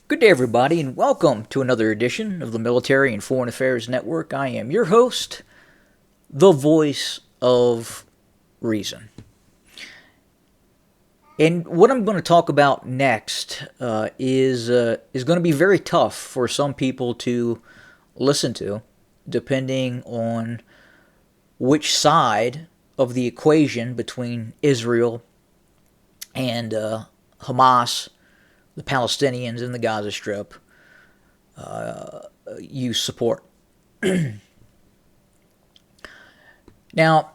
Good day, everybody, and welcome to another edition of the Military and Foreign Affairs Network. I am your host, the voice of reason. And what I'm going to talk about next is going to be very tough for some people to listen to, depending on which side of the equation between Israel and Hamas, the Palestinians in the Gaza Strip, you support. Now,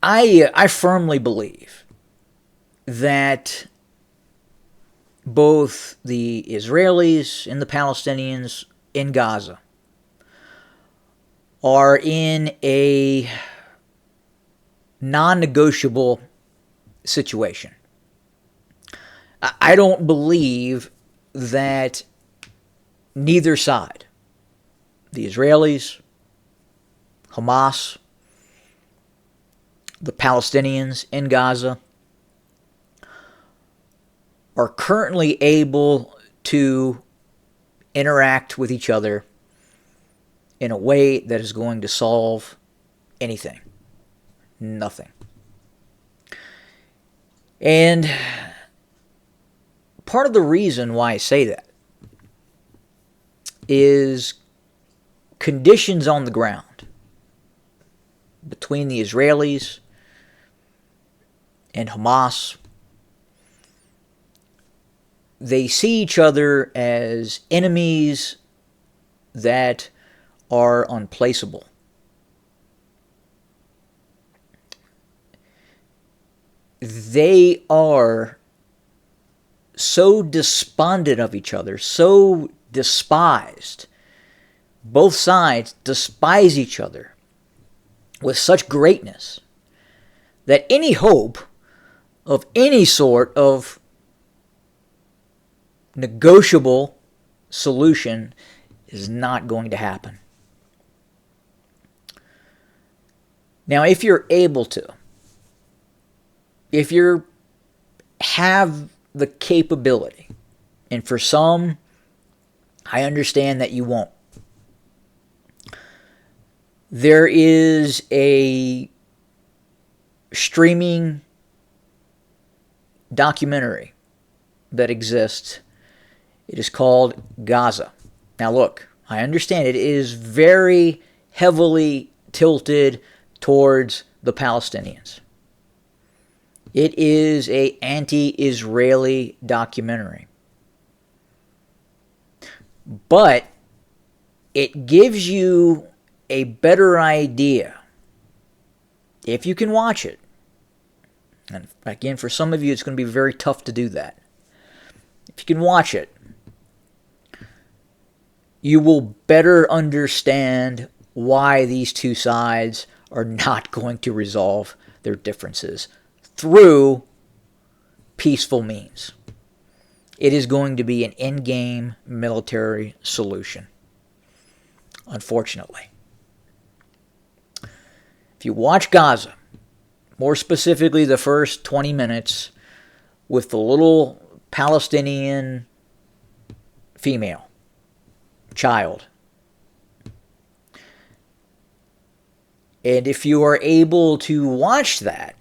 I firmly believe that both the Israelis and the Palestinians in Gaza are in a non-negotiable situation. I don't believe that neither side, the Israelis, Hamas, the Palestinians in Gaza, are currently able to interact with each other in a way that is going to solve anything. Nothing. And part of the reason why I say that is conditions on the ground between the Israelis and Hamas. They see each other as enemies that are unplaceable. They are so despondent of each other, so despised. Both sides despise each other with such greatness that any hope of any sort of negotiable solution is not going to happen. Now, if you're able to, if you have the capability, and for some, I understand that you won't. There is a streaming documentary that exists. It is called Gaza. Now look, I understand it is very heavily tilted towards the Palestinians. It is an anti-Israeli documentary. But it gives you a better idea, if you can watch it. And again, for some of you, it's going to be very tough to do that. If you can watch it, you will better understand why these two sides are not going to resolve their differences through peaceful means. It is going to be an in-game military solution, unfortunately. If you watch Gaza, more specifically the first 20 minutes with the little Palestinian female, child, and if you are able to watch that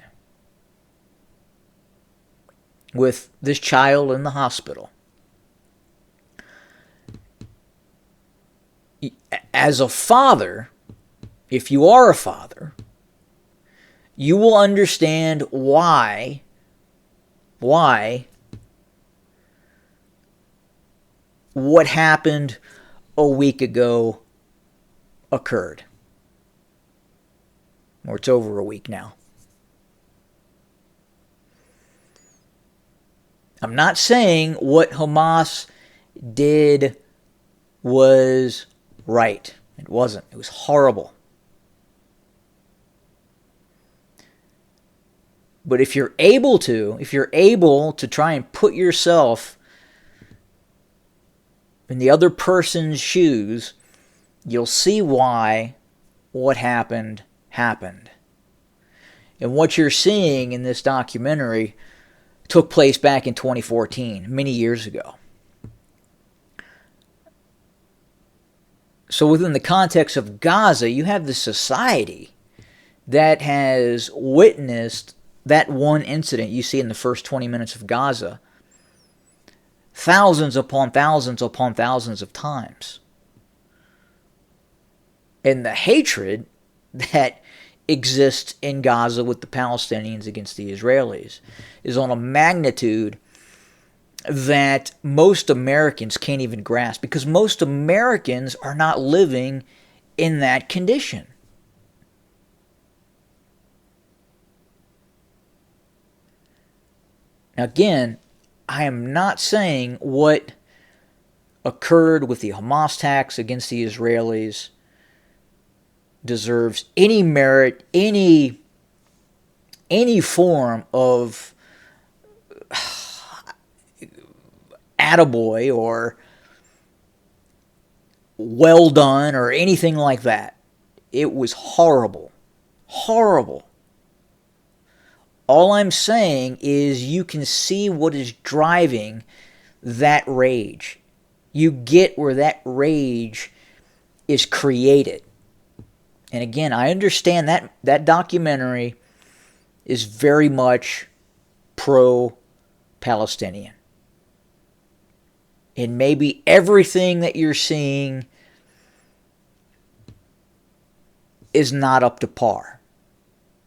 with this child in the hospital, as a father, if you are a father, you will understand why what happened a week ago occurred. Or it's over a week now. I'm not saying what Hamas did was right. It wasn't. It was horrible. But if you're able to try and put yourself in the other person's shoes, you'll see why what happened. And what you're seeing in this documentary took place back in 2014, many years ago. So within the context of Gaza, you have the society that has witnessed that one incident you see in the first 20 minutes of Gaza thousands upon thousands of times. And the hatred that exists in Gaza with the Palestinians against the Israelis is on a magnitude that most Americans can't even grasp, because most Americans are not living in that condition. Now again, I am not saying what occurred with the Hamas attacks against the Israelis deserves any merit, any form of attaboy or well done or anything like that. It was horrible. Horrible. All I'm saying is you can see what is driving that rage. You get where that rage is created. And again, I understand that documentary is very much pro-Palestinian. And maybe everything that you're seeing is not up to par.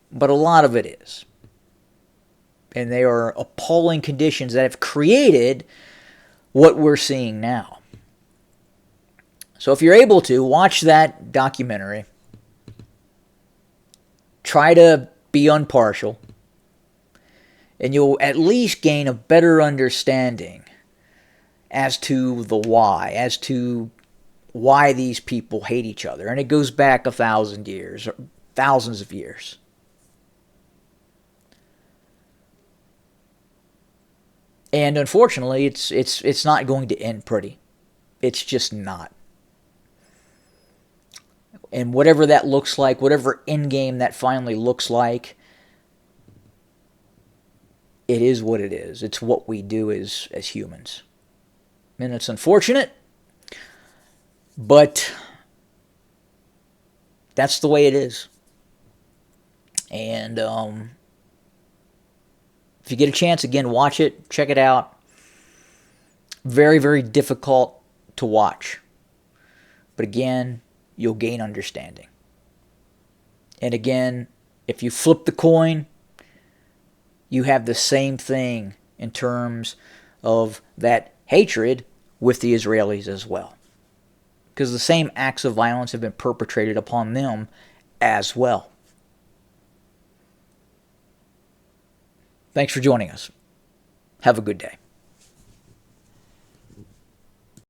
But a lot of it is. And they are appalling conditions that have created what we're seeing now. So if you're able to, watch that documentary. Try to be impartial. And you'll at least gain a better understanding as to the why, as to why these people hate each other. And it goes back 1,000 years, or thousands of years. And unfortunately, it's not going to end pretty. It's just not. And whatever that looks like, whatever end game that finally looks like, it is what it is. It's what we do as humans. And it's unfortunate, but that's the way it is. And if you get a chance, again, watch it. Check it out. Very, very difficult to watch. But again, you'll gain understanding. And again, if you flip the coin, you have the same thing in terms of that hatred with the Israelis as well. Because the same acts of violence have been perpetrated upon them as well. Thanks for joining us. Have a good day.